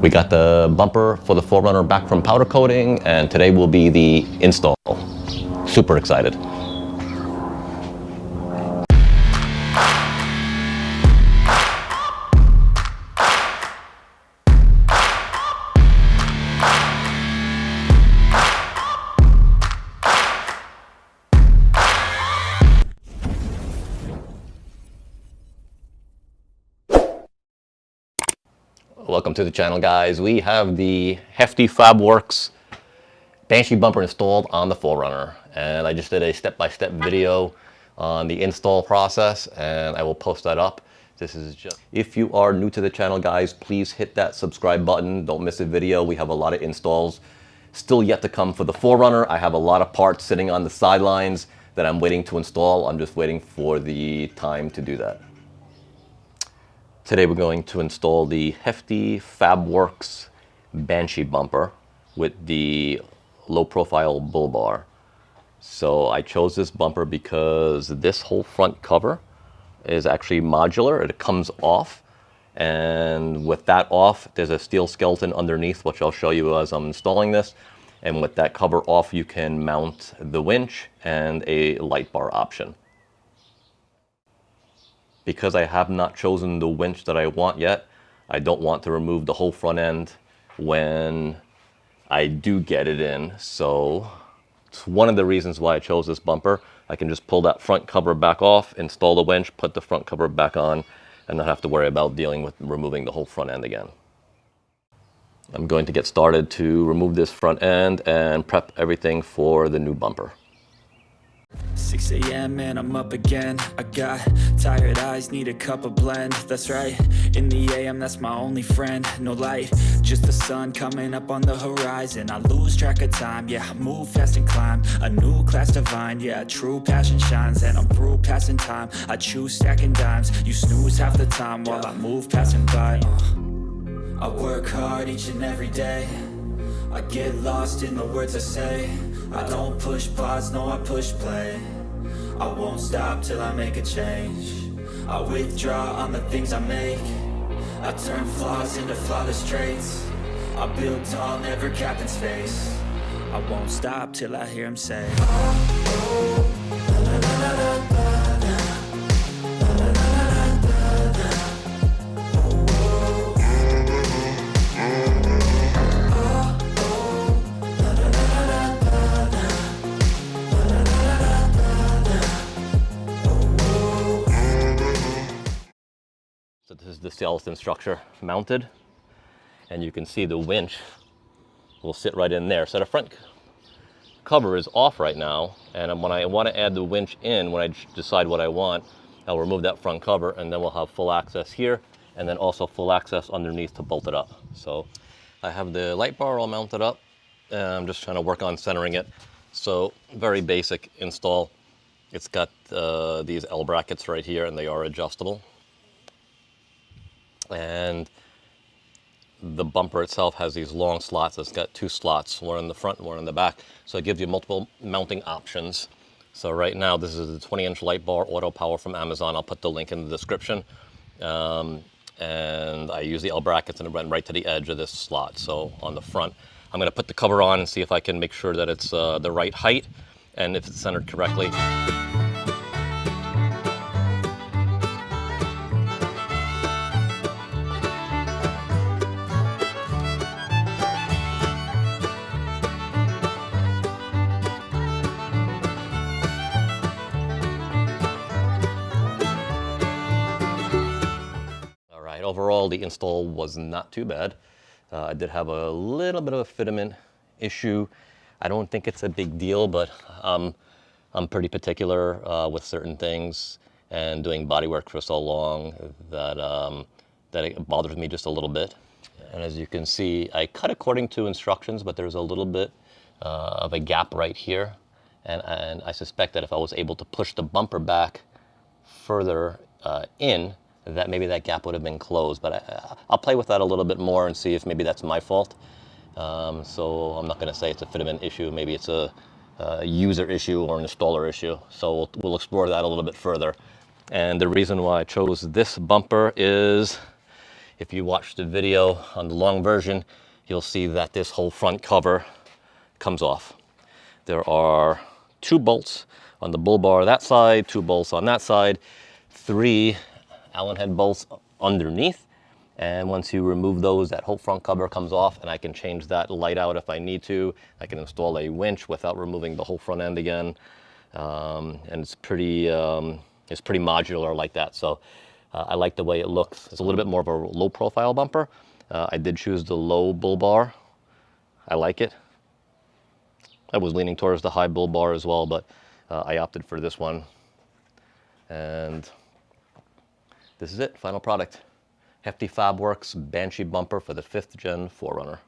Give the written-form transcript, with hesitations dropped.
We got the bumper for the 4Runner back from powder coating, and today will be the install. Super excited. Welcome to the channel, guys. We have the Hefty Fabworks Banshee bumper installed on the 4Runner, and I just did a step-by-step video on the install process, and I will post that up. This is just, if you are new to the channel, guys, please hit that subscribe button. Don't miss a video. We have a lot of installs still yet to come for the 4Runner. I have a lot of parts sitting on the sidelines that I'm waiting to install. I'm just waiting for the time to do that. Today we're going to install the Hefty Fabworks Banshee bumper with the low profile bull bar. So I chose this bumper because this whole front cover is actually modular. It comes off, and with that off, there's a steel skeleton underneath, which I'll show you as I'm installing this. And with that cover off, you can mount the winch and a light bar option. Because I have not chosen the winch that I want yet, I don't want to remove the whole front end when I do get it in. So it's one of the reasons why I chose this bumper. I can just pull that front cover back off, install the winch, put the front cover back on, and not have to worry about dealing with removing the whole front end again. I'm going to get started to remove this front end and prep everything for the new bumper. 6 a.m. and I'm up again. I got tired eyes, need a cup of blend. That's right, in the AM, that's my only friend. No light, just the sun coming up on the horizon. I lose track of time, yeah, I move fast and climb a new class divine, yeah, true passion shines. And I'm through passing time, I choose stacking dimes. You snooze half the time while I move passing by. I work hard each and every day. I get lost in the words I say. I don't push pause, no, I push play. I won't stop till I make a change. I withdraw on the things I make. I turn flaws into flawless traits. I build tall, never capped in space. I won't stop till I hear him say, oh, oh, la, la, la, la, la. So this is the skeleton structure mounted, and you can see the winch will sit right in there. So the front cover is off right now, and when I want to add the winch in, when I decide what I want, I'll remove that front cover, and then we'll have full access here, and then also full access underneath to bolt it up. So I have the light bar all mounted up, and I'm just trying to work on centering it. So very basic install. It's got these L brackets right here, and they are adjustable. And the bumper itself has these long slots. It's got two slots, one in the front and one in the back. So it gives you multiple mounting options. So right now, this is the 20-inch light bar auto power from Amazon. I'll put the link in the description. And I use the L brackets and it went right to the edge of this slot. So on the front, I'm gonna put the cover on and see if I can make sure that it's the right height and if it's centered correctly. Overall, the install was not too bad. I did have a little bit of a fitment issue. I don't think it's a big deal, but I'm pretty particular with certain things, and doing body work for so long that it bothers me just a little bit. And as you can see, I cut according to instructions, but there's a little bit of a gap right here. And I suspect that if I was able to push the bumper back further in, that maybe that gap would have been closed, but I'll play with that a little bit more and see if maybe that's my fault. So I'm not going to say it's a fitment issue. Maybe it's a user issue or an installer issue. So we'll explore that a little bit further. And the reason why I chose this bumper is If you watch the video on the long version, you'll see that this whole front cover comes off. There are 2 bolts on the bull bar that side, 2 bolts on that side, 3 Allen head bolts underneath. And once you remove those, that whole front cover comes off, and I can change that light out if I need to. I can install a winch without removing the whole front end again. And it's pretty modular like that. So I like the way it looks. It's a little bit more of a low profile bumper. I did choose the low bull bar. I like it. I was leaning towards the high bull bar as well, but I opted for this one. And this is it, final product. Hefty Fabworks Banshee bumper for the 5th gen 4Runner.